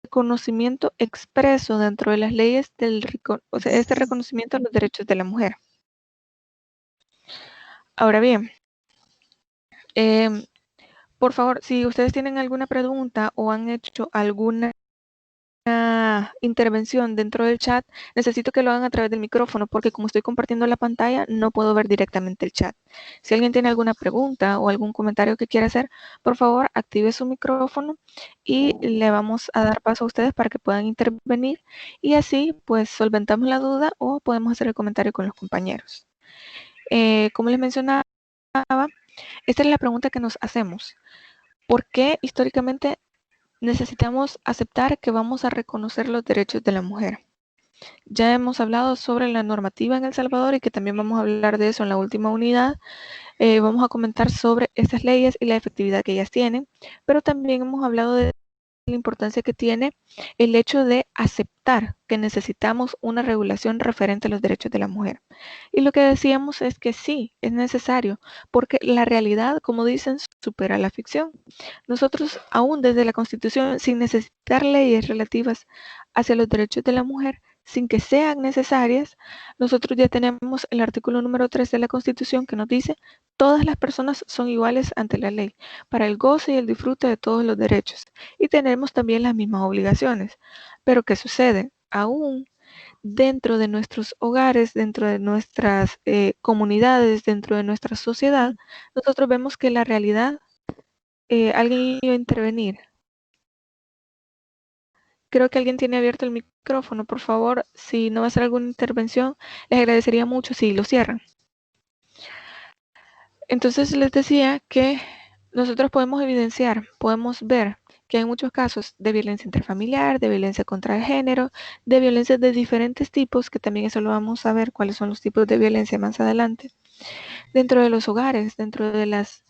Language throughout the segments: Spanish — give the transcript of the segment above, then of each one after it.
reconocimiento expreso dentro de las leyes este reconocimiento a los derechos de la mujer. Ahora bien, por favor, si ustedes tienen alguna pregunta o han hecho alguna intervención dentro del chat, necesito que lo hagan a través del micrófono porque como estoy compartiendo la pantalla no puedo ver directamente el chat. Si alguien tiene alguna pregunta o algún comentario que quiera hacer, por favor active su micrófono y le vamos a dar paso a ustedes para que puedan intervenir y así pues solventamos la duda o podemos hacer el comentario con los compañeros. Como les mencionaba, esta es la pregunta que nos hacemos. ¿Por qué históricamente necesitamos aceptar que vamos a reconocer los derechos de la mujer? Ya hemos hablado sobre la normativa en El Salvador y que también vamos a hablar de eso en la última unidad. Vamos a comentar sobre estas leyes y la efectividad que ellas tienen, pero también hemos hablado de la importancia que tiene el hecho de aceptar que necesitamos una regulación referente a los derechos de la mujer. Y lo que decíamos es que sí, es necesario, porque la realidad, como dicen, supera la ficción. Nosotros, aún desde la Constitución, sin necesitar leyes relativas hacia los derechos de la mujer, sin que sean necesarias, nosotros ya tenemos el artículo número 3 de la Constitución que nos dice: todas las personas son iguales ante la ley, para el goce y el disfrute de todos los derechos. Y tenemos también las mismas obligaciones. Pero ¿qué sucede? Aún dentro de nuestros hogares, dentro de nuestras comunidades, dentro de nuestra sociedad, nosotros vemos que la realidad, alguien iba a intervenir. Creo que alguien tiene abierto el micrófono. Por favor, si no va a hacer alguna intervención, les agradecería mucho si lo cierran. Entonces les decía que nosotros podemos evidenciar, podemos ver que hay muchos casos de violencia intrafamiliar, de violencia contra el género, de violencia de diferentes tipos, que también eso lo vamos a ver cuáles son los tipos de violencia más adelante, dentro de los hogares, dentro de las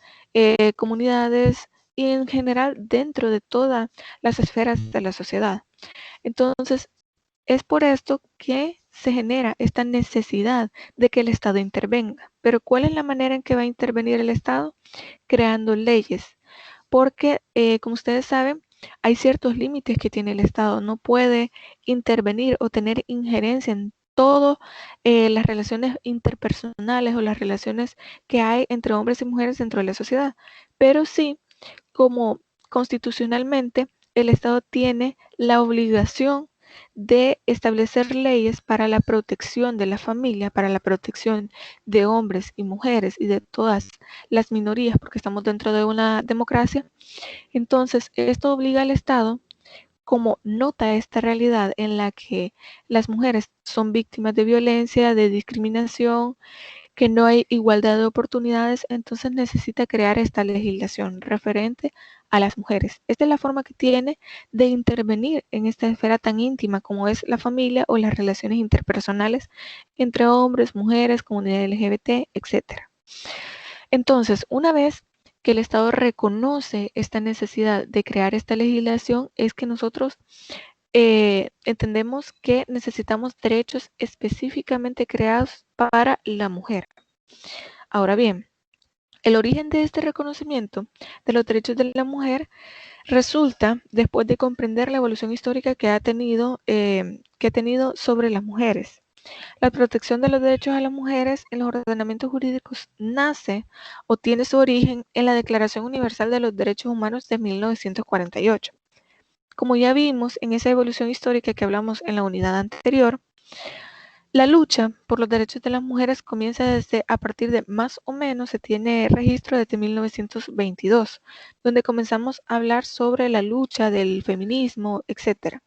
comunidades y en general dentro de todas las esferas de la sociedad. Entonces, es por esto que se genera esta necesidad de que el Estado intervenga. Pero ¿cuál es la manera en que va a intervenir el Estado? Creando leyes. Porque, como ustedes saben, hay ciertos límites que tiene el Estado. No puede intervenir o tener injerencia en todas las relaciones interpersonales o las relaciones que hay entre hombres y mujeres dentro de la sociedad. Pero sí, como constitucionalmente, el Estado tiene la obligación de establecer leyes para la protección de la familia, para la protección de hombres y mujeres y de todas las minorías, porque estamos dentro de una democracia. Entonces, esto obliga al Estado, como nota esta realidad en la que las mujeres son víctimas de violencia, de discriminación, que no hay igualdad de oportunidades, entonces necesita crear esta legislación referente a las mujeres. Esta es la forma que tiene de intervenir en esta esfera tan íntima como es la familia o las relaciones interpersonales entre hombres, mujeres, comunidad LGBT, etc. Entonces, una vez que el Estado reconoce esta necesidad de crear esta legislación, es que nosotros entendemos que necesitamos derechos específicamente creados para la mujer. Ahora bien, el origen de este reconocimiento de los derechos de la mujer resulta después de comprender la evolución histórica que ha tenido sobre las mujeres. La protección de los derechos a las mujeres en los ordenamientos jurídicos nace o tiene su origen en la Declaración Universal de los Derechos Humanos de 1948. Como ya vimos en esa evolución histórica que hablamos en la unidad anterior, la lucha por los derechos de las mujeres comienza desde a partir de más o menos, se tiene registro desde 1922, donde comenzamos a hablar sobre la lucha del feminismo, etc.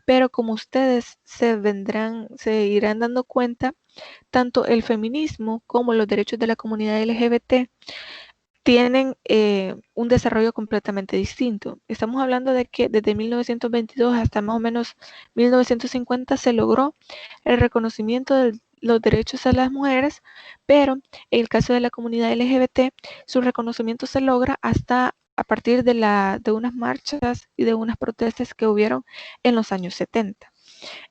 Pero como ustedes se irán dando cuenta, tanto el feminismo como los derechos de la comunidad LGBT tienen un desarrollo completamente distinto. Estamos hablando de que desde 1922 hasta más o menos 1950 se logró el reconocimiento de los derechos a las mujeres, pero en el caso de la comunidad LGBT, su reconocimiento se logra hasta a partir de unas marchas y de unas protestas que hubieron en los años 70.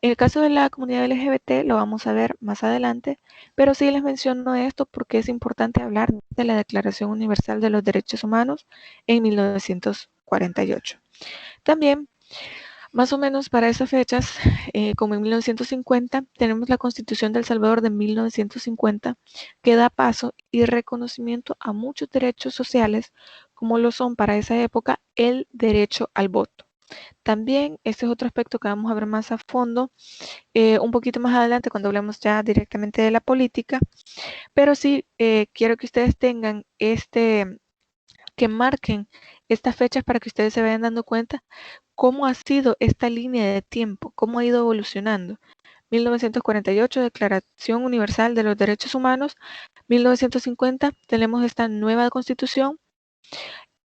En el caso de la comunidad LGBT lo vamos a ver más adelante, pero sí les menciono esto porque es importante hablar de la Declaración Universal de los Derechos Humanos en 1948. También Más o menos para esas fechas, como en 1950, tenemos la Constitución de El Salvador de 1950, que da paso y reconocimiento a muchos derechos sociales, como lo son para esa época el derecho al voto. También, este es otro aspecto que vamos a ver más a fondo, un poquito más adelante cuando hablemos ya directamente de la política, pero sí quiero que ustedes tengan que marquen estas fechas para que ustedes se vayan dando cuenta cómo ha sido esta línea de tiempo, cómo ha ido evolucionando. 1948, Declaración Universal de los Derechos Humanos. 1950, tenemos esta nueva constitución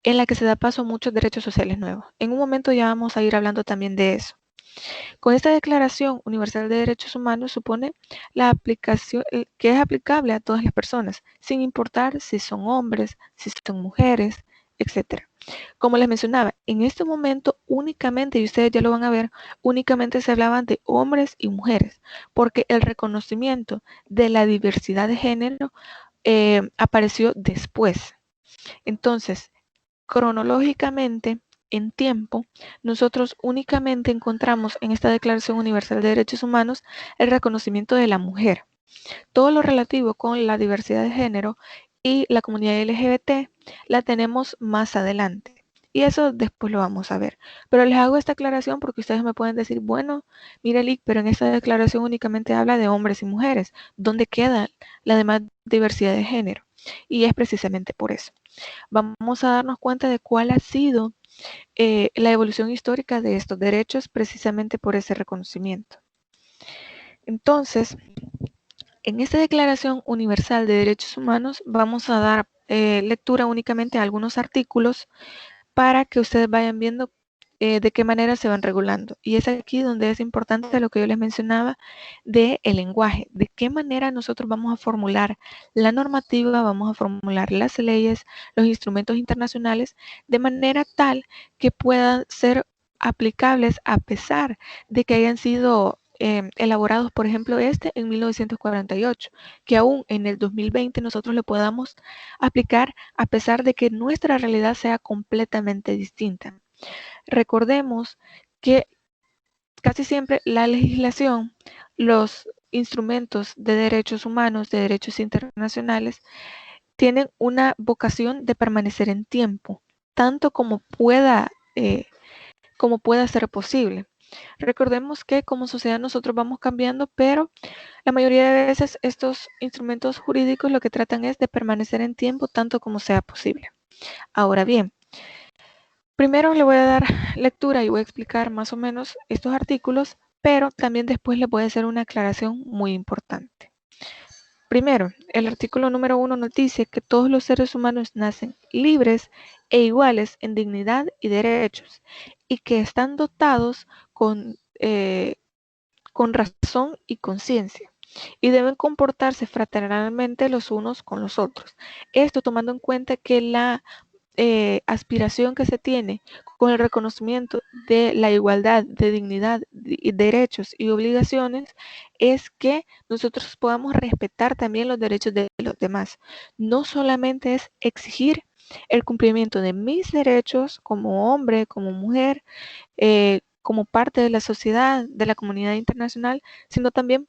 en la que se da paso a muchos derechos sociales nuevos. En un momento ya vamos a ir hablando también de eso. Con esta Declaración Universal de Derechos Humanos supone la aplicación que es aplicable a todas las personas, sin importar si son hombres, si son mujeres, etc. Como les mencionaba, en este momento únicamente, y ustedes ya lo van a ver, únicamente se hablaban de hombres y mujeres, porque el reconocimiento de la diversidad de género apareció después. Entonces, cronológicamente, en tiempo, nosotros únicamente encontramos en esta Declaración Universal de Derechos Humanos el reconocimiento de la mujer. Todo lo relativo con la diversidad de género y la comunidad LGBT la tenemos más adelante. Y eso después lo vamos a ver. Pero les hago esta aclaración porque ustedes me pueden decir, bueno, mire, Lick, pero en esta declaración únicamente habla de hombres y mujeres. ¿Dónde queda la demás diversidad de género? Y es precisamente por eso. Vamos a darnos cuenta de cuál ha sido la evolución histórica de estos derechos precisamente por ese reconocimiento. Entonces, en esta Declaración Universal de Derechos Humanos vamos a dar lectura únicamente a algunos artículos para que ustedes vayan viendo de qué manera se van regulando. Y es aquí donde es importante lo que yo les mencionaba del lenguaje, de qué manera nosotros vamos a formular la normativa, vamos a formular las leyes, los instrumentos internacionales, de manera tal que puedan ser aplicables a pesar de que hayan sido elaborados, por ejemplo, en 1948, que aún en el 2020 nosotros le podamos aplicar a pesar de que nuestra realidad sea completamente distinta. Recordemos que casi siempre la legislación, los instrumentos de derechos humanos, de derechos internacionales, tienen una vocación de permanecer en tiempo, tanto como pueda ser posible. Recordemos que como sociedad nosotros vamos cambiando, pero la mayoría de veces estos instrumentos jurídicos lo que tratan es de permanecer en tiempo tanto como sea posible. Ahora bien, primero le voy a dar lectura y voy a explicar más o menos estos artículos, pero también después le voy a hacer una aclaración muy importante. Primero, el artículo número 1 nos dice que todos los seres humanos nacen libres e iguales en dignidad y derechos y que están dotados con razón y conciencia y deben comportarse fraternalmente los unos con los otros. Esto tomando en cuenta que la aspiración que se tiene con el reconocimiento de la igualdad de dignidad, derechos y obligaciones es que nosotros podamos respetar también los derechos de los demás. No solamente es exigir el cumplimiento de mis derechos como hombre, como mujer, como parte de la sociedad, de la comunidad internacional, sino también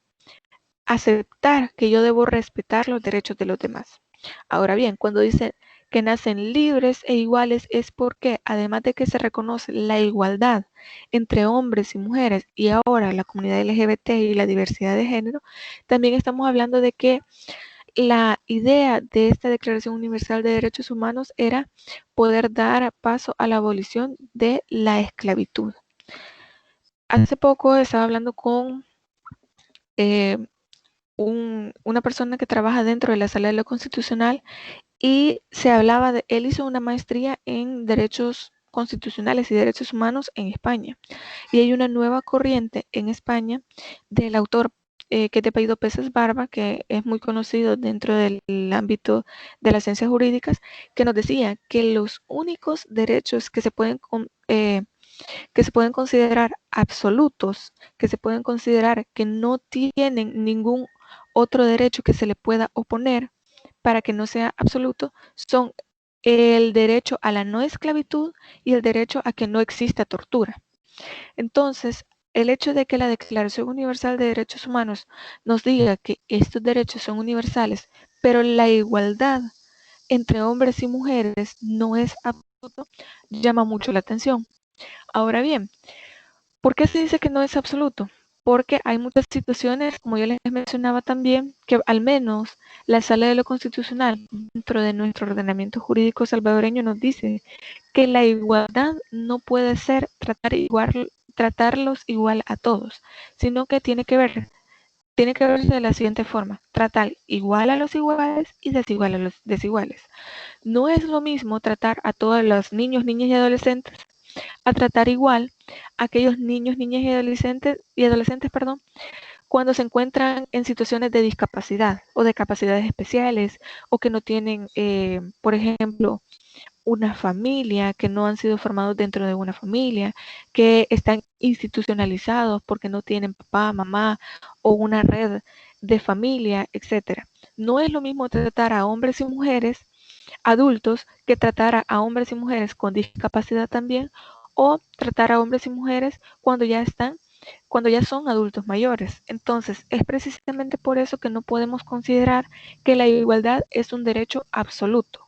aceptar que yo debo respetar los derechos de los demás. Ahora bien, cuando dice que nacen libres e iguales es porque, además de que se reconoce la igualdad entre hombres y mujeres y ahora la comunidad LGBT y la diversidad de género, también estamos hablando de que la idea de esta Declaración Universal de Derechos Humanos era poder dar paso a la abolición de la esclavitud. Hace poco estaba hablando con eh, una persona que trabaja dentro de la Sala de lo Constitucional y se hablaba de, él hizo una maestría en derechos constitucionales y derechos humanos en España. Y hay una nueva corriente en España del autor que es de apellido Peces Barba, que es muy conocido dentro del ámbito de las ciencias jurídicas, que nos decía que los únicos derechos que se pueden considerar absolutos, que se pueden considerar que no tienen ningún otro derecho que se le pueda oponer para que no sea absoluto, son el derecho a la no esclavitud y el derecho a que no exista tortura. Entonces, el hecho de que la Declaración Universal de Derechos Humanos nos diga que estos derechos son universales, pero la igualdad entre hombres y mujeres no es absoluto, llama mucho la atención. Ahora bien, ¿por qué se dice que no es absoluto? Porque hay muchas situaciones, como yo les mencionaba también, que al menos la Sala de lo Constitucional, dentro de nuestro ordenamiento jurídico salvadoreño, nos dice que la igualdad no puede ser tratarlos igual a todos, sino que tiene que verse de la siguiente forma: tratar igual a los iguales y desigual a los desiguales. No es lo mismo tratar a todos los niños, niñas y adolescentes a tratar igual a aquellos niños, niñas y adolescentes, perdón, cuando se encuentran en situaciones de discapacidad o de capacidades especiales o que no tienen, por ejemplo, una familia, que no han sido formados dentro de una familia, que están institucionalizados porque no tienen papá, mamá o una red de familia, etcétera. No es lo mismo tratar a hombres y mujeres adultos que tratar a hombres y mujeres con discapacidad también, o tratar a hombres y mujeres cuando ya son adultos mayores. Entonces, es precisamente por eso que no podemos considerar que la igualdad es un derecho absoluto,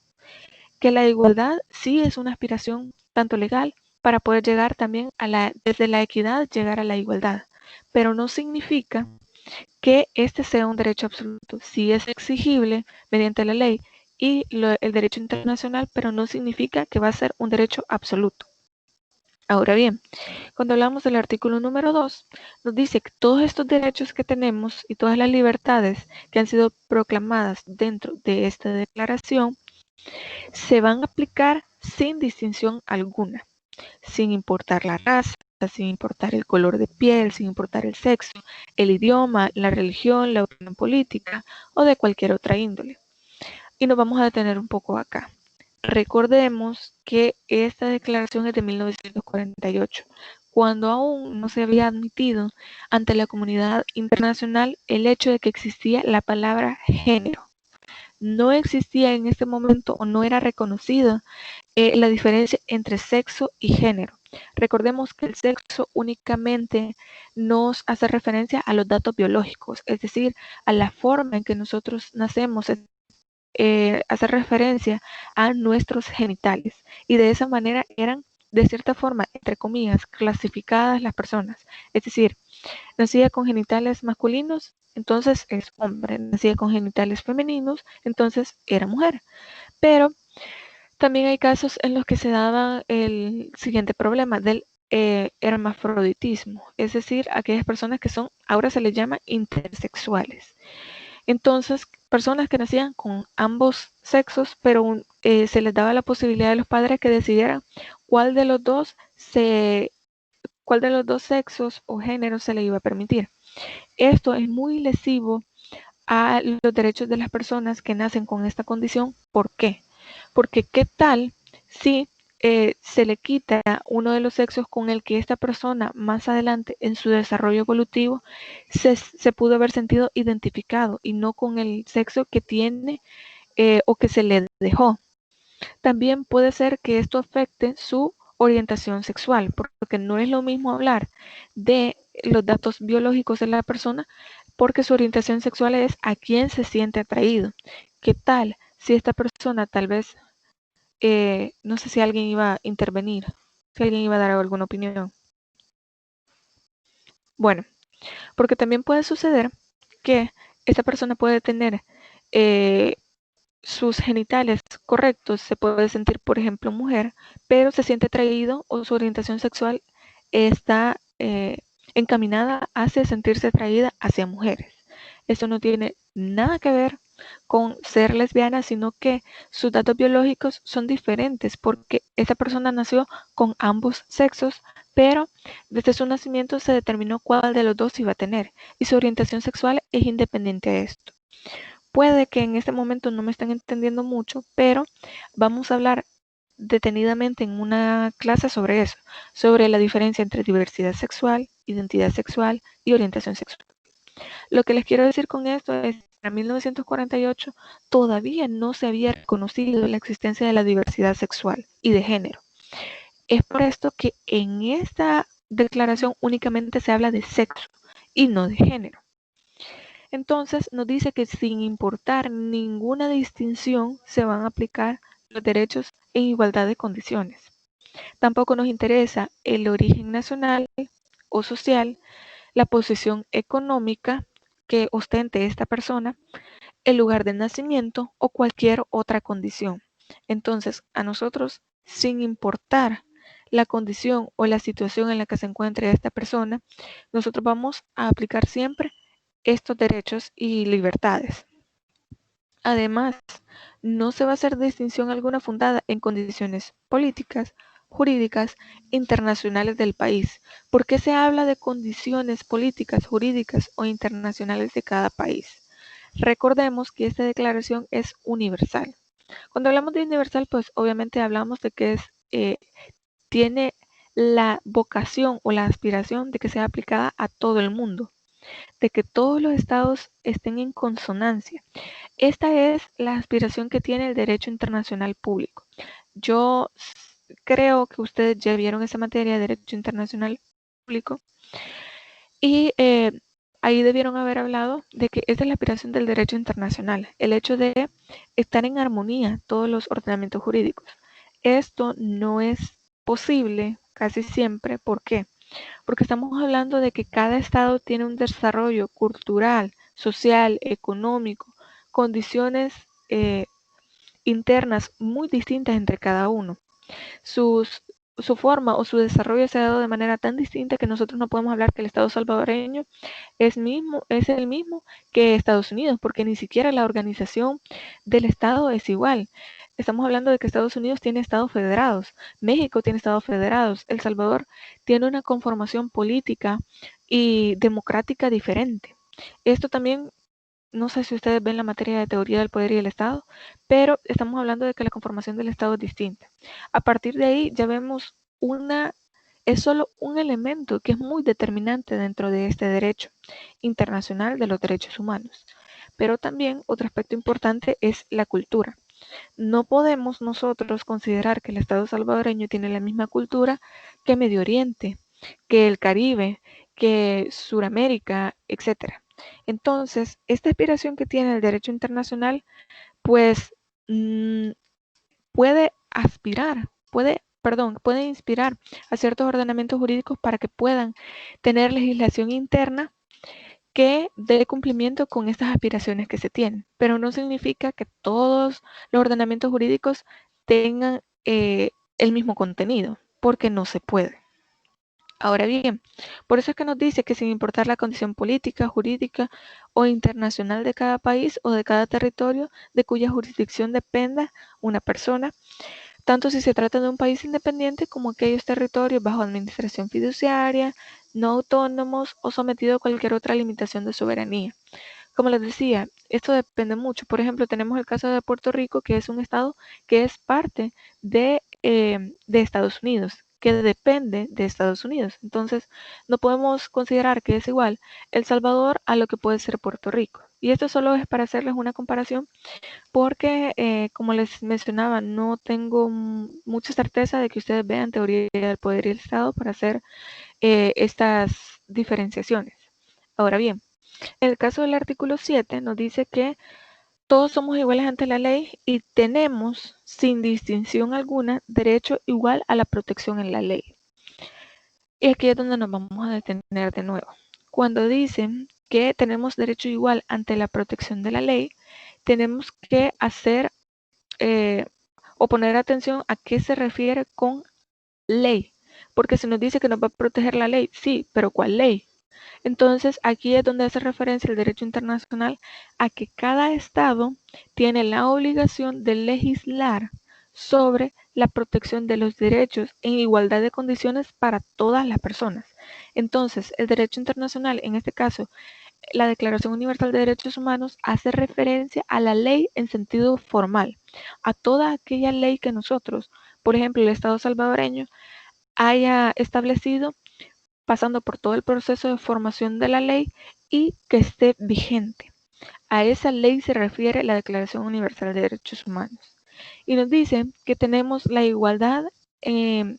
que la igualdad sí es una aspiración tanto legal para poder llegar también desde la equidad, llegar a la igualdad, pero no significa que este sea un derecho absoluto. Sí es exigible mediante la ley y el derecho internacional, pero no significa que va a ser un derecho absoluto. Ahora bien, cuando hablamos del artículo número 2, nos dice que todos estos derechos que tenemos y todas las libertades que han sido proclamadas dentro de esta declaración se van a aplicar sin distinción alguna, sin importar la raza, sin importar el color de piel, sin importar el sexo, el idioma, la religión, la opinión política o de cualquier otra índole. Y nos vamos a detener un poco acá. Recordemos que esta declaración es de 1948, cuando aún no se había admitido ante la comunidad internacional el hecho de que existía la palabra género. No existía en este momento o no era reconocida la diferencia entre sexo y género. Recordemos que el sexo únicamente nos hace referencia a los datos biológicos, es decir, a la forma en que nosotros nacemos, hace referencia a nuestros genitales. Y de esa manera eran, de cierta forma, entre comillas, clasificadas las personas. Es decir, nacía con genitales masculinos, entonces es hombre. Nacía con genitales femeninos, entonces era mujer. Pero también hay casos en los que se daba el siguiente problema del hermafroditismo, es decir, aquellas personas que son, ahora se les llama intersexuales. Entonces, personas que nacían con ambos sexos, pero se les daba la posibilidad a los padres que decidieran cuál de los dos cuál de los dos sexos o géneros se le iba a permitir. Esto es muy lesivo a los derechos de las personas que nacen con esta condición. ¿Por qué? Porque qué tal si se le quita uno de los sexos con el que esta persona más adelante en su desarrollo evolutivo se pudo haber sentido identificado y no con el sexo que tiene o que se le dejó. También puede ser que esto afecte su orientación sexual, porque no es lo mismo hablar de los datos biológicos de la persona, porque su orientación sexual es a quién se siente atraído. ¿Qué tal si esta persona tal vez, no sé si alguien iba a intervenir, si alguien iba a dar alguna opinión? Bueno, porque también puede suceder que esta persona puede tener sus genitales correctos, se puede sentir, por ejemplo, mujer, pero se siente atraído o su orientación sexual está encaminada hacia sentirse atraída hacia mujeres. Esto no tiene nada que ver con ser lesbiana, sino que sus datos biológicos son diferentes porque esta persona nació con ambos sexos, pero desde su nacimiento se determinó cuál de los dos iba a tener y su orientación sexual es independiente de esto. Puede que en este momento no me estén entendiendo mucho, pero vamos a hablar detenidamente en una clase sobre eso, sobre la diferencia entre diversidad sexual, identidad sexual y orientación sexual. Lo que les quiero decir con esto es que en 1948 todavía no se había reconocido la existencia de la diversidad sexual y de género. Es por esto que en esta declaración únicamente se habla de sexo y no de género. Entonces nos dice que sin importar ninguna distinción se van a aplicar los derechos en igualdad de condiciones. Tampoco nos interesa el origen nacional o social, la posición económica que ostente esta persona, el lugar de nacimiento o cualquier otra condición. Entonces, a nosotros, sin importar la condición o la situación en la que se encuentre esta persona, nosotros vamos a aplicar siempre estos derechos y libertades. Además, no se va a hacer distinción alguna fundada en condiciones políticas, jurídicas, internacionales del país. ¿Por qué se habla de condiciones políticas, jurídicas o internacionales de cada país? Recordemos que esta declaración es universal. Cuando hablamos de universal, pues obviamente hablamos de que tiene la vocación o la aspiración de que sea aplicada a todo el mundo, de que todos los estados estén en consonancia. Esta es la aspiración que tiene el derecho internacional público. Yo creo que ustedes ya vieron esa materia de derecho internacional público y ahí debieron haber hablado de que esa es la aspiración del derecho internacional, el hecho de estar en armonía todos los ordenamientos jurídicos. Esto no es posible casi siempre. ¿Por qué? Porque estamos hablando de que cada estado tiene un desarrollo cultural, social, económico, condiciones internas muy distintas entre cada uno. Su forma o su desarrollo se ha dado de manera tan distinta que nosotros no podemos hablar que el Estado salvadoreño es el mismo que Estados Unidos, porque ni siquiera la organización del Estado es igual. Estamos hablando de que Estados Unidos tiene estados federados, México tiene estados federados, El Salvador tiene una conformación política y democrática diferente. Esto también, no sé si ustedes ven la materia de teoría del poder y el Estado, pero estamos hablando de que la conformación del Estado es distinta. A partir de ahí ya vemos es solo un elemento que es muy determinante dentro de este derecho internacional de los derechos humanos. Pero también otro aspecto importante es la cultura. No podemos nosotros considerar que el Estado salvadoreño tiene la misma cultura que Medio Oriente, que el Caribe, que Suramérica, etc. Entonces, esta aspiración que tiene el derecho internacional, pues puede puede inspirar a ciertos ordenamientos jurídicos para que puedan tener legislación interna que dé cumplimiento con estas aspiraciones que se tienen, pero no significa que todos los ordenamientos jurídicos tengan el mismo contenido, porque no se puede. Ahora bien, por eso es que nos dice que sin importar la condición política, jurídica o internacional de cada país o de cada territorio de cuya jurisdicción dependa una persona, tanto si se trata de un país independiente como aquellos territorios bajo administración fiduciaria, no autónomos o sometidos a cualquier otra limitación de soberanía. Como les decía, esto depende mucho. Por ejemplo, tenemos el caso de Puerto Rico, que es un estado que es parte de Estados Unidos, que depende de Estados Unidos. Entonces, no podemos considerar que es igual El Salvador a lo que puede ser Puerto Rico. Y esto solo es para hacerles una comparación porque, como les mencionaba, no tengo mucha certeza de que ustedes vean teoría del poder y el Estado para hacer estas diferenciaciones. Ahora bien, en el caso del artículo 7 nos dice que todos somos iguales ante la ley y tenemos, sin distinción alguna, derecho igual a la protección en la ley. Y aquí es donde nos vamos a detener de nuevo. Cuando dicen que tenemos derecho igual ante la protección de la ley, tenemos que hacer o poner atención a qué se refiere con ley. Porque se nos dice que nos va a proteger la ley, sí, pero ¿cuál ley? Entonces, aquí es donde hace referencia el derecho internacional a que cada estado tiene la obligación de legislar sobre la protección de los derechos en igualdad de condiciones para todas las personas. Entonces, el derecho internacional, en este caso, la Declaración Universal de Derechos Humanos, hace referencia a la ley en sentido formal, a toda aquella ley que nosotros, por ejemplo, el Estado salvadoreño, haya establecido pasando por todo el proceso de formación de la ley y que esté vigente. A esa ley se refiere la Declaración Universal de Derechos Humanos. Y nos dice que tenemos la igualdad en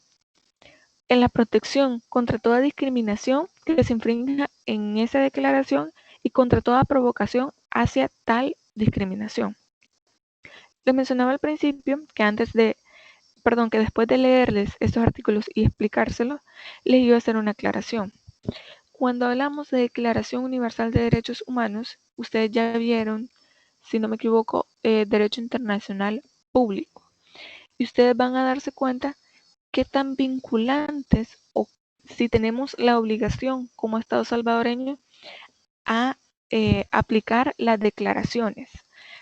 en la protección contra toda discriminación que se infrinja en esa declaración y contra toda provocación hacia tal discriminación. Les mencionaba al principio que que después de leerles estos artículos y explicárselos, les iba a hacer una aclaración. Cuando hablamos de Declaración Universal de Derechos Humanos, ustedes ya vieron, si no me equivoco, derecho internacional público. Y ustedes van a darse cuenta qué tan vinculantes o si tenemos la obligación como Estado salvadoreño a aplicar las declaraciones.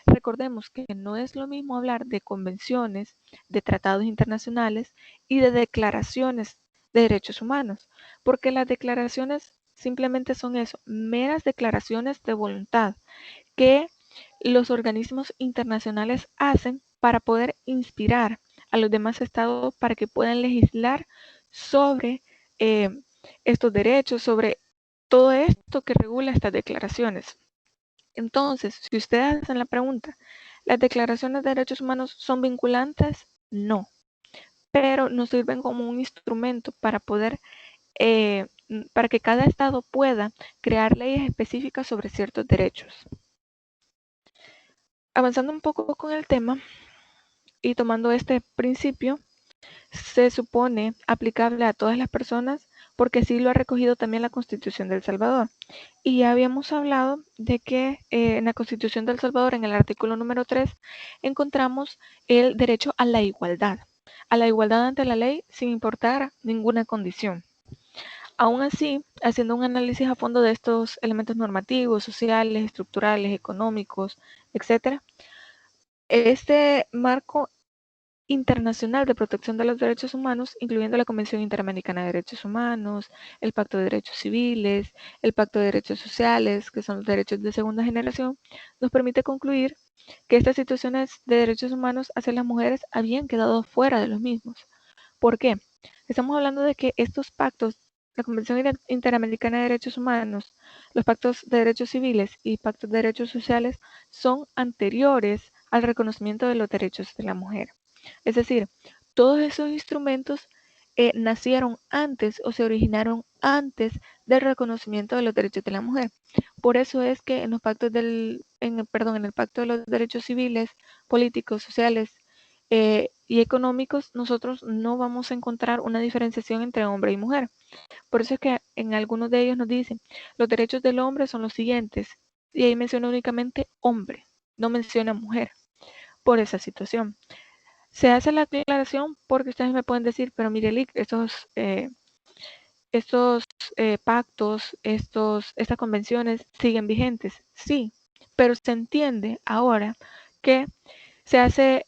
Recordemos que no es lo mismo hablar de convenciones, de tratados internacionales y de declaraciones de derechos humanos, porque las declaraciones simplemente son eso, meras declaraciones de voluntad que los organismos internacionales hacen para poder inspirar a los demás estados para que puedan legislar sobre estos derechos, sobre todo esto que regula estas declaraciones. Entonces, si ustedes hacen la pregunta, ¿las declaraciones de derechos humanos son vinculantes? No, pero nos sirven como un instrumento para poder, para que cada estado pueda crear leyes específicas sobre ciertos derechos. Avanzando un poco con el tema y tomando este principio, se supone aplicable a todas las personas porque así lo ha recogido también la Constitución de El Salvador. Y ya habíamos hablado de que en la Constitución de El Salvador, en el artículo número 3, encontramos el derecho a la igualdad ante la ley sin importar ninguna condición. Aún así, haciendo un análisis a fondo de estos elementos normativos, sociales, estructurales, económicos, etc., este marco internacional de protección de los derechos humanos, incluyendo la Convención Interamericana de Derechos Humanos, el Pacto de Derechos Civiles, el Pacto de Derechos Sociales, que son los derechos de segunda generación, nos permite concluir que estas situaciones de derechos humanos hacia las mujeres habían quedado fuera de los mismos. ¿Por qué? Estamos hablando de que estos pactos, la Convención Interamericana de Derechos Humanos, los pactos de derechos civiles y pactos de derechos sociales son anteriores al reconocimiento de los derechos de la mujer. Es decir, todos esos instrumentos nacieron antes o se originaron antes del reconocimiento de los derechos de la mujer. Por eso es que en los pactos en el Pacto de los Derechos Civiles, Políticos, Sociales y Económicos, nosotros no vamos a encontrar una diferenciación entre hombre y mujer. Por eso es que en algunos de ellos nos dicen, los derechos del hombre son los siguientes, y ahí menciona únicamente hombre, no menciona mujer, por esa situación. Se hace la aclaración porque ustedes me pueden decir, pero mire, Lick, estos pactos, estas convenciones siguen vigentes. Sí, pero se entiende ahora que se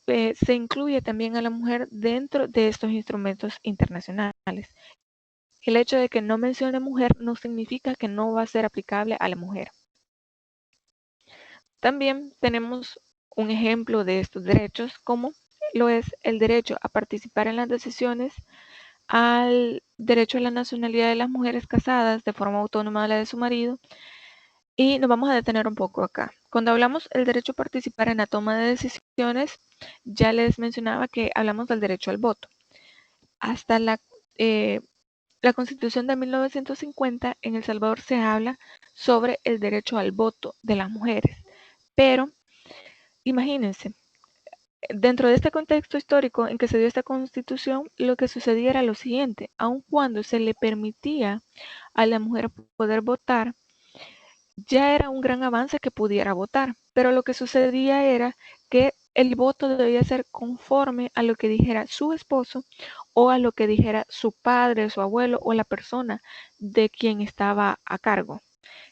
incluye también a la mujer dentro de estos instrumentos internacionales. El hecho de que no mencione mujer no significa que no va a ser aplicable a la mujer. También tenemos un ejemplo de estos derechos, como lo es el derecho a participar en las decisiones, al derecho a la nacionalidad de las mujeres casadas de forma autónoma a la de su marido. Y nos vamos a detener un poco acá. Cuando hablamos del derecho a participar en la toma de decisiones, ya les mencionaba que hablamos del derecho al voto. Hasta la Constitución de 1950 en El Salvador se habla sobre el derecho al voto de las mujeres. Pero imagínense, dentro de este contexto histórico en que se dio esta constitución, lo que sucedía era lo siguiente, aun cuando se le permitía a la mujer poder votar, ya era un gran avance que pudiera votar, pero lo que sucedía era que el voto debía ser conforme a lo que dijera su esposo o a lo que dijera su padre, su abuelo o la persona de quien estaba a cargo.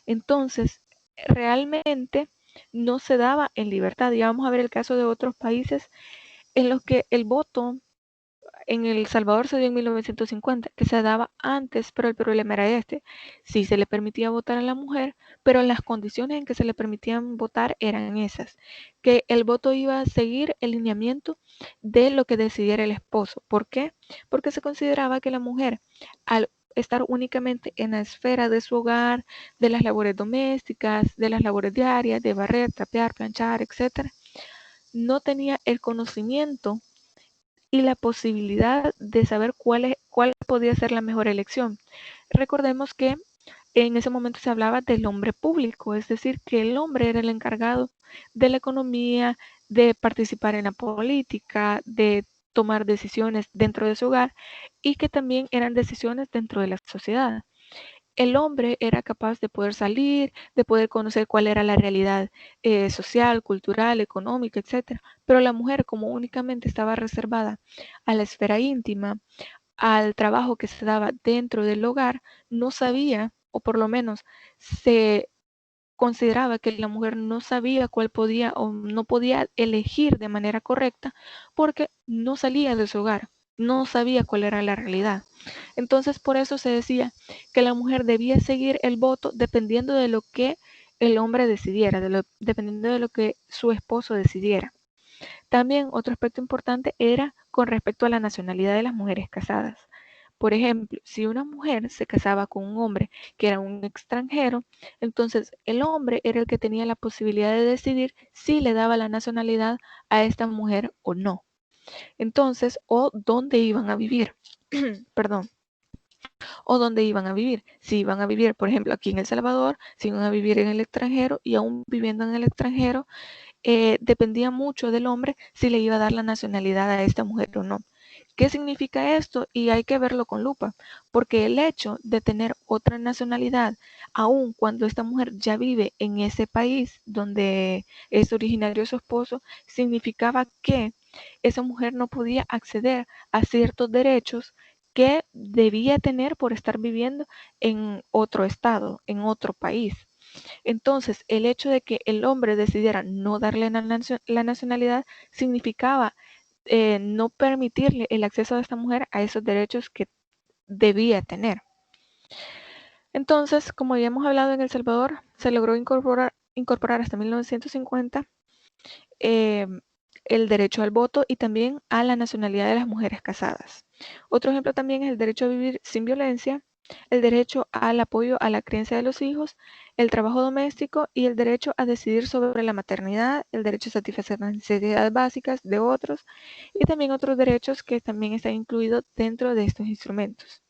Entonces, realmente no se daba en libertad. Y vamos a ver el caso de otros países en los que el voto en El Salvador se dio en 1950, que se daba antes, pero el problema era este. Sí se le permitía votar a la mujer, pero las condiciones en que se le permitían votar eran esas, que el voto iba a seguir el lineamiento de lo que decidiera el esposo. ¿Por qué? Porque se consideraba que la mujer, al estar únicamente en la esfera de su hogar, de las labores domésticas, de las labores diarias, de barrer, trapear, planchar, etc., no tenía el conocimiento y la posibilidad de saber cuál podía ser la mejor elección. Recordemos que en ese momento se hablaba del hombre público, es decir, que el hombre era el encargado de la economía, de participar en la política, de tomar decisiones dentro de su hogar y que también eran decisiones dentro de la sociedad. El hombre era capaz de poder salir, de poder conocer cuál era la realidad social, cultural, económica, etcétera. Pero la mujer, como únicamente estaba reservada a la esfera íntima, al trabajo que se daba dentro del hogar, no sabía, o por lo menos se consideraba que la mujer no sabía cuál podía o no podía elegir de manera correcta porque no salía de su hogar, no sabía cuál era la realidad. Entonces por eso se decía que la mujer debía seguir el voto dependiendo de lo que el hombre decidiera, dependiendo de lo que su esposo decidiera. También otro aspecto importante era con respecto a la nacionalidad de las mujeres casadas. Por ejemplo, si una mujer se casaba con un hombre que era un extranjero, entonces el hombre era el que tenía la posibilidad de decidir si le daba la nacionalidad a esta mujer o no. Entonces, o dónde iban a vivir. Perdón. O dónde iban a vivir. Si iban a vivir, por ejemplo, aquí en El Salvador, si iban a vivir en el extranjero y aún viviendo en el extranjero, dependía mucho del hombre si le iba a dar la nacionalidad a esta mujer o no. ¿Qué significa esto? Y hay que verlo con lupa, porque el hecho de tener otra nacionalidad, aun cuando esta mujer ya vive en ese país donde es originario su esposo, significaba que esa mujer no podía acceder a ciertos derechos que debía tener por estar viviendo en otro estado, en otro país. Entonces, el hecho de que el hombre decidiera no darle la nacionalidad significaba no permitirle el acceso de esta mujer a esos derechos que debía tener. Entonces, como ya hemos hablado en El Salvador, se logró incorporar hasta 1950 eh, el derecho al voto y también a la nacionalidad de las mujeres casadas. Otro ejemplo también es el derecho a vivir sin violencia, el derecho al apoyo a la crianza de los hijos, el trabajo doméstico y el derecho a decidir sobre la maternidad, el derecho a satisfacer las necesidades básicas de otros y también otros derechos que también están incluidos dentro de estos instrumentos.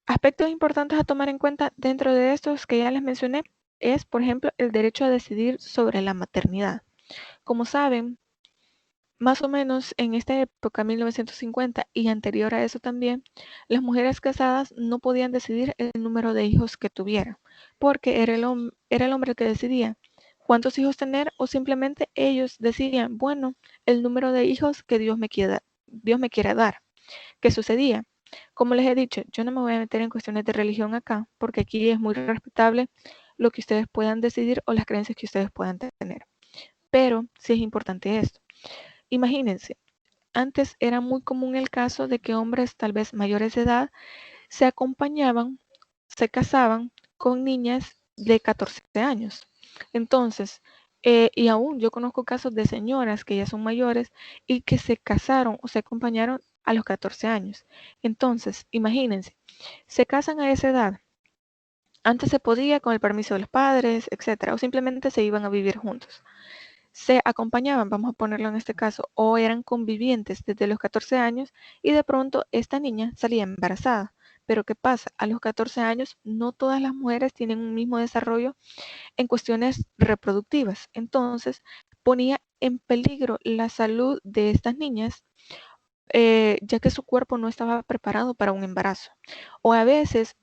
Aspectos importantes a tomar en cuenta dentro de estos que ya les mencioné es, por ejemplo, el derecho a decidir sobre la maternidad. Como saben, más o menos en esta época, 1950 y anterior a eso también, las mujeres casadas no podían decidir el número de hijos que tuvieran, porque era el hombre el que decidía cuántos hijos tener o simplemente ellos decidían, bueno, el número de hijos que Dios me quiera dar. ¿Qué sucedía? Como les he dicho, yo no me voy a meter en cuestiones de religión acá, porque aquí es muy respetable lo que ustedes puedan decidir o las creencias que ustedes puedan tener. Pero sí es importante esto. Imagínense, antes era muy común el caso de que hombres tal vez mayores de edad se acompañaban, se casaban con niñas de 14 años. Entonces, y aún yo conozco casos de señoras que ya son mayores y que se casaron o se acompañaron a los 14 años. Entonces, imagínense, se casan a esa edad. Antes se podía con el permiso de los padres, etcétera, o simplemente se iban a vivir juntos. Se acompañaban, vamos a ponerlo en este caso, o eran convivientes desde los 14 años y de pronto esta niña salía embarazada. Pero ¿qué pasa? A los 14 años no todas las mujeres tienen un mismo desarrollo en cuestiones reproductivas. Entonces ponía en peligro la salud de estas niñas ya que su cuerpo no estaba preparado para un embarazo. O a veces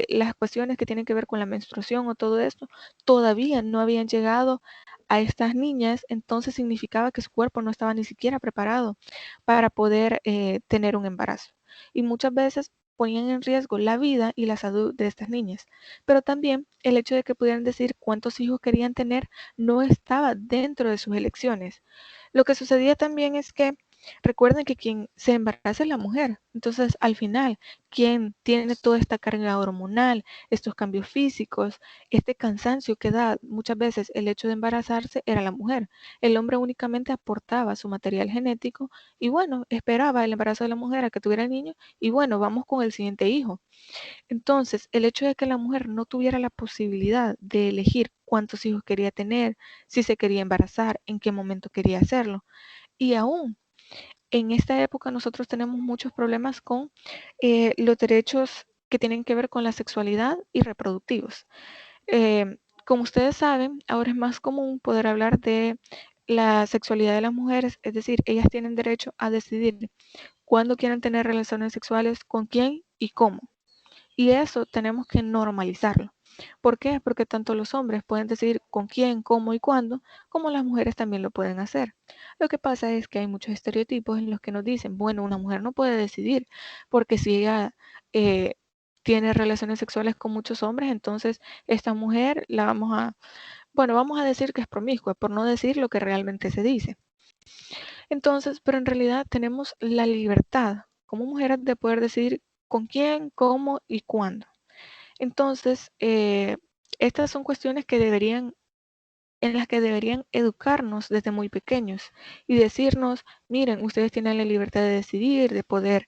las cuestiones que tienen que ver con la menstruación o todo esto todavía no habían llegado a estas niñas, entonces significaba que su cuerpo no estaba ni siquiera preparado para poder tener un embarazo. Y muchas veces ponían en riesgo la vida y la salud de estas niñas. Pero también el hecho de que pudieran decir cuántos hijos querían tener no estaba dentro de sus elecciones. Lo que sucedía también es que recuerden que quien se embaraza es la mujer. Entonces, al final, quien tiene toda esta carga hormonal, estos cambios físicos, este cansancio que da muchas veces el hecho de embarazarse era la mujer. El hombre únicamente aportaba su material genético y bueno, esperaba el embarazo de la mujer a que tuviera el niño y bueno, vamos con el siguiente hijo. Entonces, el hecho de que la mujer no tuviera la posibilidad de elegir cuántos hijos quería tener, si se quería embarazar, en qué momento quería hacerlo, y aún en esta época nosotros tenemos muchos problemas con los derechos que tienen que ver con la sexualidad y reproductivos. Como ustedes saben, ahora es más común poder hablar de la sexualidad de las mujeres, es decir, ellas tienen derecho a decidir cuándo quieren tener relaciones sexuales, con quién y cómo. Y eso tenemos que normalizarlo. ¿Por qué? Porque tanto los hombres pueden decidir con quién, cómo y cuándo, como las mujeres también lo pueden hacer. Lo que pasa es que hay muchos estereotipos en los que nos dicen, bueno, una mujer no puede decidir, porque si ella eh, tiene relaciones sexuales con muchos hombres, entonces esta mujer la vamos a decir que es promiscua, por no decir lo que realmente se dice. Entonces, pero en realidad tenemos la libertad como mujeres de poder decidir con quién, cómo y cuándo. Entonces, estas son cuestiones en las que deberían educarnos desde muy pequeños y decirnos, miren, ustedes tienen la libertad de decidir, de poder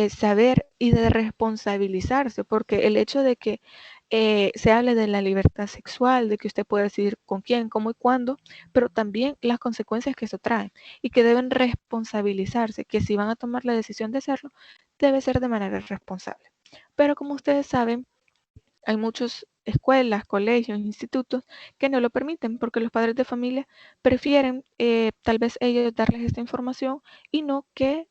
saber y de responsabilizarse, porque el hecho de que se hable de la libertad sexual, de que usted puede decidir con quién, cómo y cuándo, pero también las consecuencias que eso trae y que deben responsabilizarse, que si van a tomar la decisión de hacerlo, debe ser de manera responsable. Pero como ustedes saben, hay muchas escuelas, colegios, institutos que no lo permiten porque los padres de familia prefieren tal vez ellos darles esta información y no que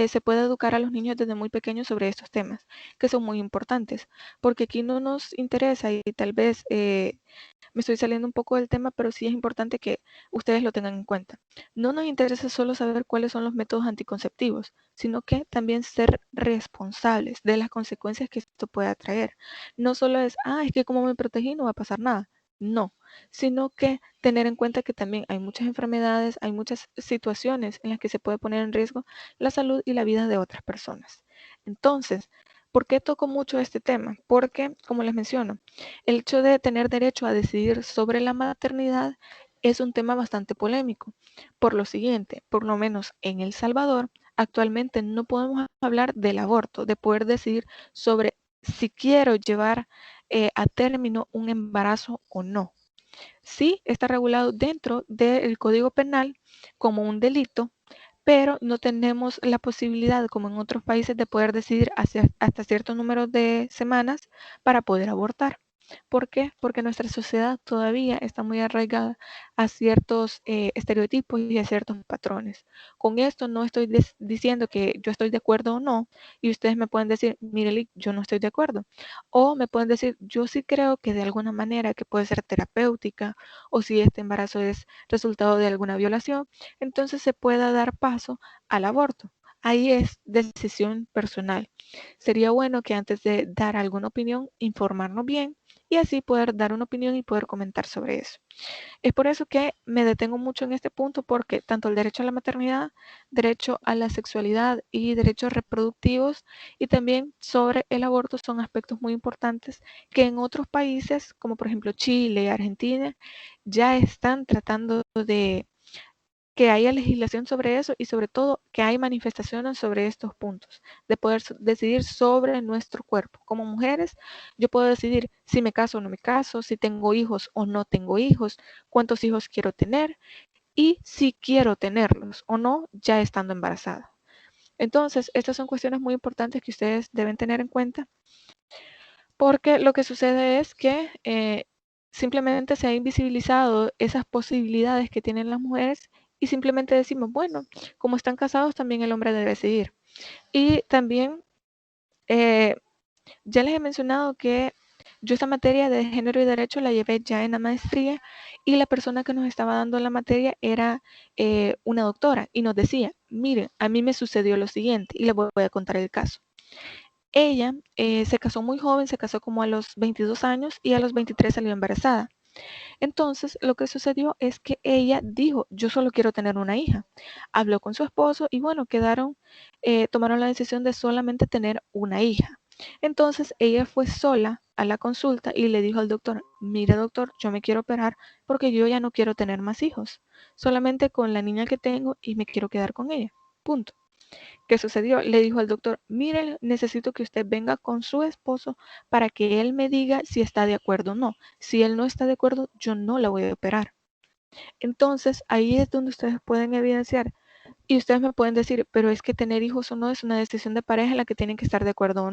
se pueda educar a los niños desde muy pequeños sobre estos temas, que son muy importantes, porque aquí no nos interesa y tal vez me estoy saliendo un poco del tema, pero sí es importante que ustedes lo tengan en cuenta. No nos interesa solo saber cuáles son los métodos anticonceptivos, sino que también ser responsables de las consecuencias que esto pueda traer. No solo es, es que como me protegí no va a pasar nada. No, sino que tener en cuenta que también hay muchas enfermedades, hay muchas situaciones en las que se puede poner en riesgo la salud y la vida de otras personas. Entonces, ¿por qué toco mucho este tema? Porque, como les menciono, el hecho de tener derecho a decidir sobre la maternidad es un tema bastante polémico. Por lo siguiente, por lo menos en El Salvador, actualmente no podemos hablar del aborto, de poder decidir sobre si quiero llevar a término un embarazo o no. Sí está regulado dentro del Código Penal como un delito, pero no tenemos la posibilidad, como en otros países, de poder decidir hasta cierto número de semanas para poder abortar. ¿Por qué? Porque nuestra sociedad todavía está muy arraigada a ciertos estereotipos y a ciertos patrones. Con esto no estoy diciendo que yo estoy de acuerdo o no, y ustedes me pueden decir, mire, yo no estoy de acuerdo. O me pueden decir, yo sí creo que de alguna manera que puede ser terapéutica, o si este embarazo es resultado de alguna violación, entonces se pueda dar paso al aborto. Ahí es decisión personal. Sería bueno que antes de dar alguna opinión, informarnos bien y así poder dar una opinión y poder comentar sobre eso. Es por eso que me detengo mucho en este punto porque tanto el derecho a la maternidad, derecho a la sexualidad y derechos reproductivos y también sobre el aborto son aspectos muy importantes que en otros países como por ejemplo Chile, Argentina, ya están tratando de que haya legislación sobre eso y sobre todo que hay manifestaciones sobre estos puntos, de poder decidir sobre nuestro cuerpo. Como mujeres, yo puedo decidir si me caso o no me caso, si tengo hijos o no tengo hijos, cuántos hijos quiero tener y si quiero tenerlos o no ya estando embarazada. Entonces, estas son cuestiones muy importantes que ustedes deben tener en cuenta porque lo que sucede es que simplemente se ha invisibilizado esas posibilidades que tienen las mujeres y simplemente decimos, bueno, como están casados, también el hombre debe decidir. Y también eh, ya les he mencionado que yo esta materia de género y derecho la llevé ya en la maestría y la persona que nos estaba dando la materia era una doctora y nos decía, miren, a mí me sucedió lo siguiente y les voy a contar el caso. Ella se casó muy joven, se casó como a los 22 años y a los 23 salió embarazada. Entonces, lo que sucedió es que ella dijo, yo solo quiero tener una hija. Habló con su esposo y bueno, tomaron la decisión de solamente tener una hija. Entonces, ella fue sola a la consulta y le dijo al doctor, mire doctor, yo me quiero operar porque yo ya no quiero tener más hijos. Solamente con la niña que tengo y me quiero quedar con ella. Punto. ¿Qué sucedió? Le dijo al doctor, mire, necesito que usted venga con su esposo para que él me diga si está de acuerdo o no. Si él no está de acuerdo, yo no la voy a operar. Entonces, ahí es donde ustedes pueden evidenciar Y ustedes me pueden decir, pero es que tener hijos o no es una decisión de pareja en la que tienen que estar de acuerdo,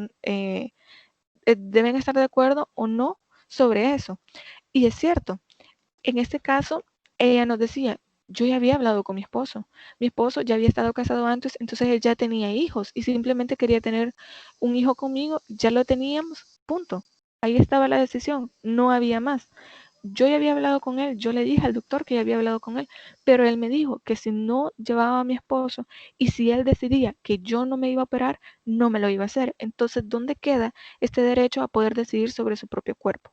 deben estar de acuerdo o no sobre eso. Y es cierto, en este caso, ella nos decía, yo ya había hablado con mi esposo ya había estado casado antes, entonces él ya tenía hijos y simplemente quería tener un hijo conmigo, ya lo teníamos, punto. Ahí estaba la decisión, no había más. Yo ya había hablado con él, yo le dije al doctor que ya había hablado con él, pero él me dijo que si no llevaba a mi esposo y si él decidía que yo no me iba a operar, no me lo iba a hacer. Entonces, ¿dónde queda este derecho a poder decidir sobre su propio cuerpo?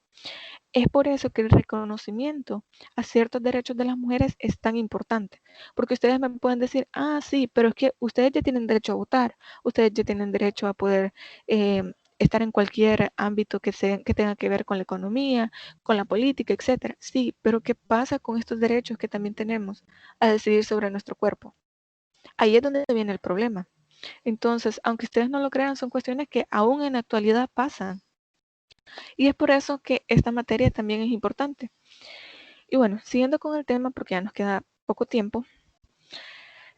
Es por eso que el reconocimiento a ciertos derechos de las mujeres es tan importante, porque ustedes me pueden decir, ah, sí, pero es que ustedes ya tienen derecho a votar, ustedes ya tienen derecho a poder estar en cualquier ámbito que tenga que ver con la economía, con la política, etcétera. Sí, pero ¿qué pasa con estos derechos que también tenemos a decidir sobre nuestro cuerpo? Ahí es donde viene el problema. Entonces, aunque ustedes no lo crean, son cuestiones que aún en la actualidad pasan. Y es por eso que esta materia también es importante. Y bueno, siguiendo con el tema, porque ya nos queda poco tiempo,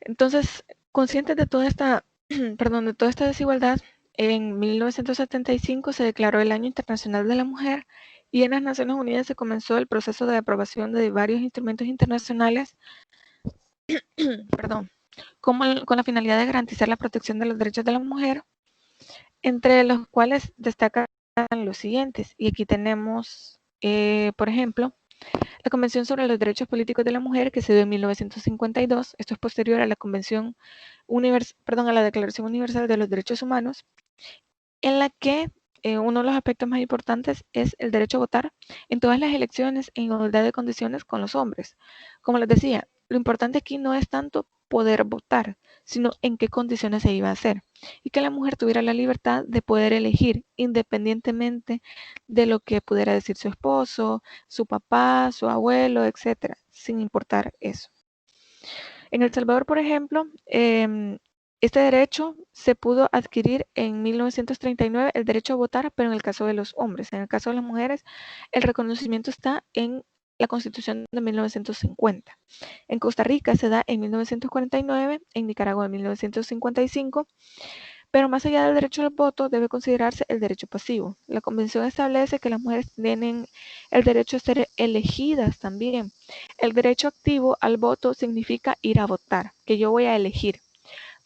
entonces, conscientes de toda esta, perdón, de toda esta desigualdad, en 1975 se declaró el Año Internacional de la Mujer y en las Naciones Unidas se comenzó el proceso de aprobación de varios instrumentos internacionales, perdón, con la finalidad de garantizar la protección de los derechos de la mujer, entre los cuales destacan los siguientes. Y aquí tenemos, por ejemplo, la Convención sobre los Derechos Políticos de la Mujer, que se dio en 1952, esto es posterior a la a la Declaración Universal de los Derechos Humanos, en la que uno de los aspectos más importantes es el derecho a votar en todas las elecciones en igualdad de condiciones con los hombres. Como les decía, lo importante aquí no es tanto poder votar, sino en qué condiciones se iba a hacer y que la mujer tuviera la libertad de poder elegir independientemente de lo que pudiera decir su esposo, su papá, su abuelo, etcétera, sin importar eso. En El Salvador, por ejemplo, este derecho se pudo adquirir en 1939, el derecho a votar, pero en el caso de los hombres. En el caso de las mujeres, el reconocimiento está en la Constitución de 1950. En Costa Rica se da en 1949, en Nicaragua en 1955, pero más allá del derecho al voto debe considerarse el derecho pasivo. La Convención establece que las mujeres tienen el derecho a ser elegidas también. El derecho activo al voto significa ir a votar, que yo voy a elegir.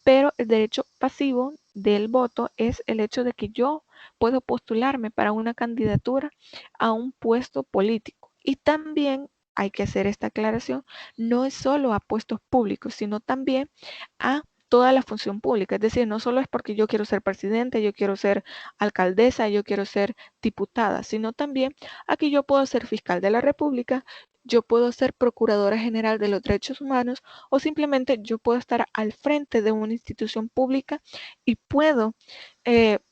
Pero el derecho pasivo del voto es el hecho de que yo puedo postularme para una candidatura a un puesto político. Y también hay que hacer esta aclaración, no es solo a puestos públicos, sino también a toda la función pública. Es decir, no solo es porque yo quiero ser presidente, yo quiero ser alcaldesa, yo quiero ser diputada, sino también aquí yo puedo ser fiscal de la República, yo puedo ser procuradora general de los derechos humanos o simplemente yo puedo estar al frente de una institución pública y puedo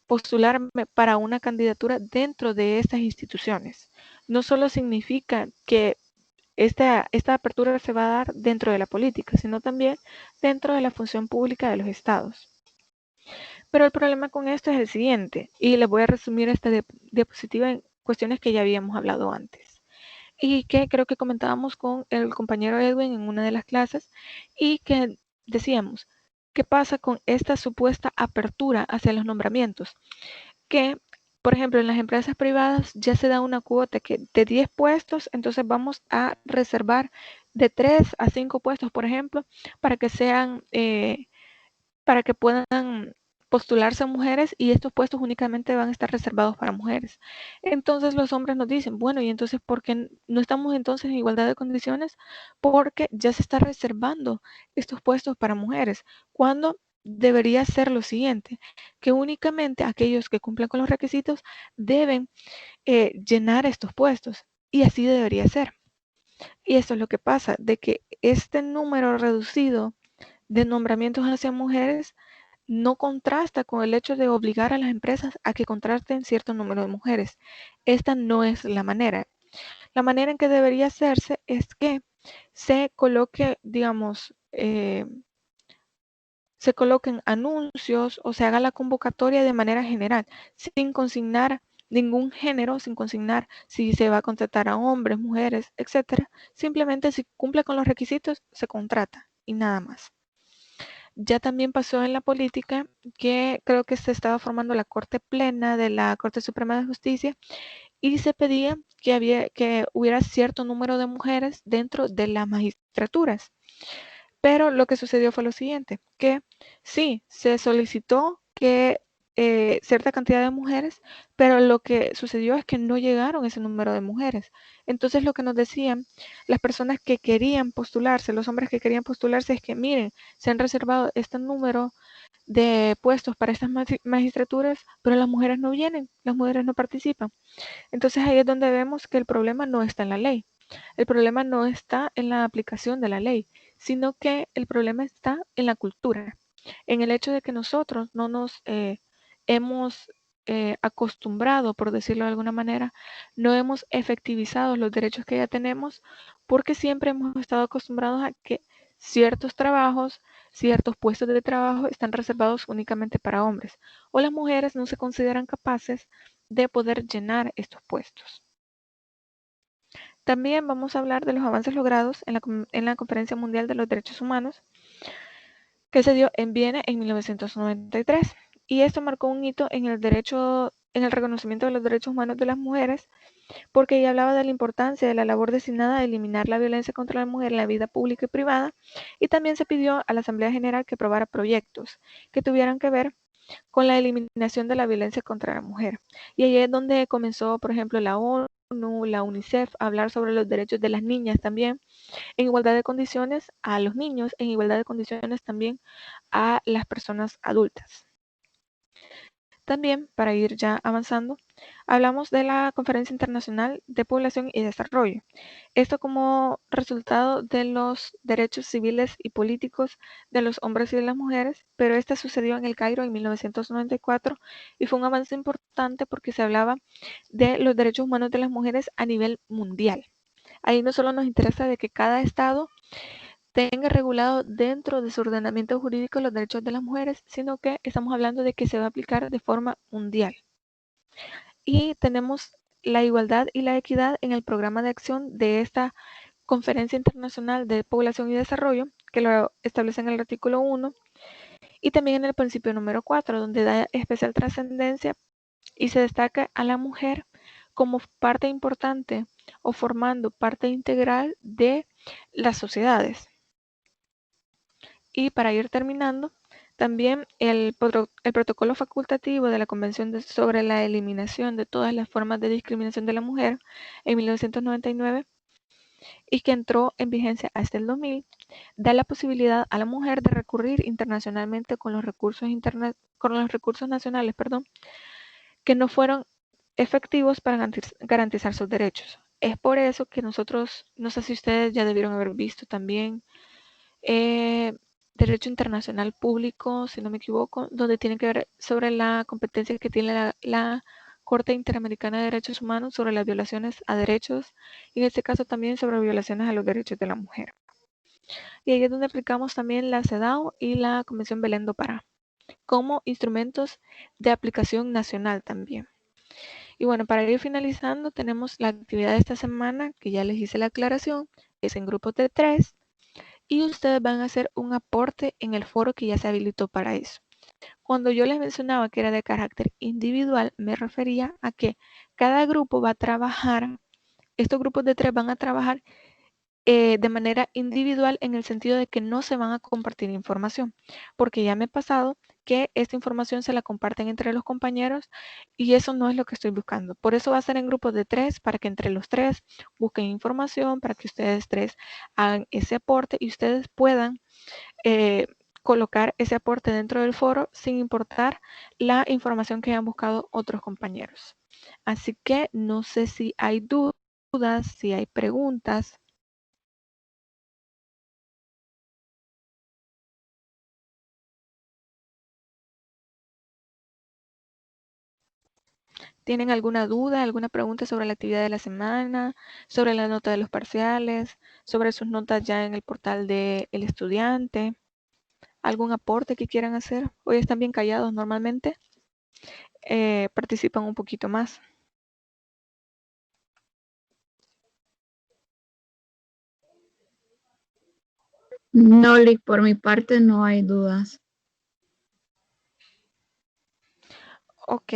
postularme para una candidatura dentro de estas instituciones. No solo significa que esta apertura se va a dar dentro de la política, sino también dentro de la función pública de los estados. Pero el problema con esto es el siguiente, y les voy a resumir esta diapositiva en cuestiones que ya habíamos hablado antes y que creo que comentábamos con el compañero Edwin en una de las clases y que decíamos, ¿qué pasa con esta supuesta apertura hacia los nombramientos? Que, por ejemplo, en las empresas privadas ya se da una cuota que de 10 puestos, entonces vamos a reservar de 3 a 5 puestos, por ejemplo, para que sean para que puedan postularse a mujeres y estos puestos únicamente van a estar reservados para mujeres. Entonces los hombres nos dicen, bueno, y entonces, ¿por qué no estamos entonces en igualdad de condiciones? Porque ya se está reservando estos puestos para mujeres, cuando debería ser lo siguiente, que únicamente aquellos que cumplan con los requisitos deben llenar estos puestos y así debería ser. Y eso es lo que pasa, de que este número reducido de nombramientos hacia mujeres no contrasta con el hecho de obligar a las empresas a que contraten cierto número de mujeres. Esta no es la manera. La manera en que debería hacerse es que se coloque, digamos, se coloquen anuncios o se haga la convocatoria de manera general, sin consignar ningún género, sin consignar si se va a contratar a hombres, mujeres, etcétera. Simplemente si cumple con los requisitos, se contrata y nada más. Ya también pasó en la política que creo que se estaba formando la Corte Plena de la Corte Suprema de Justicia y se pedía que hubiera cierto número de mujeres dentro de las magistraturas. Pero lo que sucedió fue lo siguiente, que sí, se solicitó que cierta cantidad de mujeres, pero lo que sucedió es que no llegaron ese número de mujeres. Entonces lo que nos decían las personas que querían postularse, los hombres que querían postularse, es que miren, se han reservado este número de puestos para estas magistraturas, pero las mujeres no vienen, las mujeres no participan. Entonces ahí es donde vemos que el problema no está en la ley. El problema no está en la aplicación de la ley, sino que el problema está en la cultura, en el hecho de que nosotros no nos hemos acostumbrado, por decirlo de alguna manera, no hemos efectivizado los derechos que ya tenemos, porque siempre hemos estado acostumbrados a que ciertos trabajos, ciertos puestos de trabajo están reservados únicamente para hombres, o las mujeres no se consideran capaces de poder llenar estos puestos. También vamos a hablar de los avances logrados en la Conferencia Mundial de los Derechos Humanos que se dio en Viena en 1993. Y esto marcó un hito en el reconocimiento de los derechos humanos de las mujeres, porque ella hablaba de la importancia de la labor destinada a eliminar la violencia contra la mujer en la vida pública y privada, y también se pidió a la Asamblea General que aprobara proyectos que tuvieran que ver con la eliminación de la violencia contra la mujer. Y ahí es donde comenzó, por ejemplo, la ONU, la UNICEF, a hablar sobre los derechos de las niñas también, en igualdad de condiciones a los niños, en igualdad de condiciones también a las personas adultas. También, para ir ya avanzando, hablamos de la Conferencia Internacional de Población y Desarrollo. Esto como resultado de los derechos civiles y políticos de los hombres y de las mujeres, pero esta sucedió en el Cairo en 1994 y fue un avance importante porque se hablaba de los derechos humanos de las mujeres a nivel mundial. Ahí no solo nos interesa de que cada estado tenga regulado dentro de su ordenamiento jurídico los derechos de las mujeres, sino que estamos hablando de que se va a aplicar de forma mundial. Y tenemos la igualdad y la equidad en el programa de acción de esta Conferencia Internacional de Población y Desarrollo, que lo establece en el artículo 1, y también en el principio número 4, donde da especial trascendencia y se destaca a la mujer como parte importante o formando parte integral de las sociedades. Y para ir terminando, también el protocolo facultativo de la Convención sobre la eliminación de todas las formas de discriminación de la mujer en 1999 y que entró en vigencia hasta el 2000, da la posibilidad a la mujer de recurrir internacionalmente con los recursos nacionales, que no fueron efectivos para garantizar sus derechos. Es por eso que nosotros, no sé si ustedes ya debieron haber visto también eh, Derecho Internacional Público, si no me equivoco, donde tiene que ver sobre la competencia que tiene la Corte Interamericana de Derechos Humanos sobre las violaciones a derechos y en este caso también sobre violaciones a los derechos de la mujer. Y ahí es donde aplicamos también la CEDAW y la Convención Belén do Pará como instrumentos de aplicación nacional también. Y bueno, para ir finalizando, tenemos la actividad de esta semana, que ya les hice la aclaración, es en grupos de 3, y ustedes van a hacer un aporte en el foro que ya se habilitó para eso. Cuando yo les mencionaba que era de carácter individual, me refería a que cada grupo va a trabajar, estos grupos de 3 van a trabajar de manera individual en el sentido de que no se van a compartir información, porque ya me ha pasado que esta información se la comparten entre los compañeros y eso no es lo que estoy buscando. Por eso va a ser en grupos de 3 para que entre los 3 busquen información, para que ustedes 3 hagan ese aporte y ustedes puedan eh, colocar ese aporte dentro del foro sin importar la información que hayan buscado otros compañeros. Así que no sé si hay dudas, si hay preguntas. ¿Tienen alguna duda, alguna pregunta sobre la actividad de la semana, sobre la nota de los parciales, sobre sus notas ya en el portal del estudiante? ¿Algún aporte que quieran hacer? Hoy están bien callados normalmente. Participan un poquito más. No, Lick, por mi parte no hay dudas. Ok.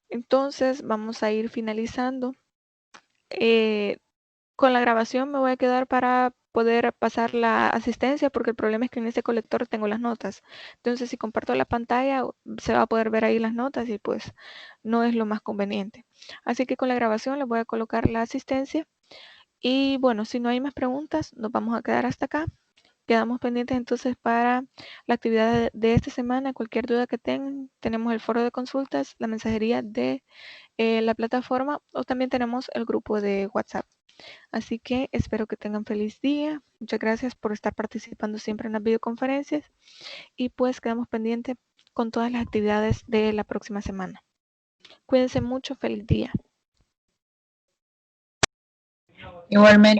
Entonces vamos a ir finalizando. Con la grabación me voy a quedar para poder pasar la asistencia porque el problema es que en este colector tengo las notas. Entonces si comparto la pantalla se va a poder ver ahí las notas y pues no es lo más conveniente. Así que con la grabación le voy a colocar la asistencia y bueno, si no hay más preguntas nos vamos a quedar hasta acá. Quedamos pendientes entonces para la actividad de esta semana. Cualquier duda que tengan, tenemos el foro de consultas, la mensajería de la plataforma o también tenemos el grupo de WhatsApp. Así que espero que tengan feliz día. Muchas gracias por estar participando siempre en las videoconferencias y pues quedamos pendientes con todas las actividades de la próxima semana. Cuídense mucho, feliz día. Igualmente.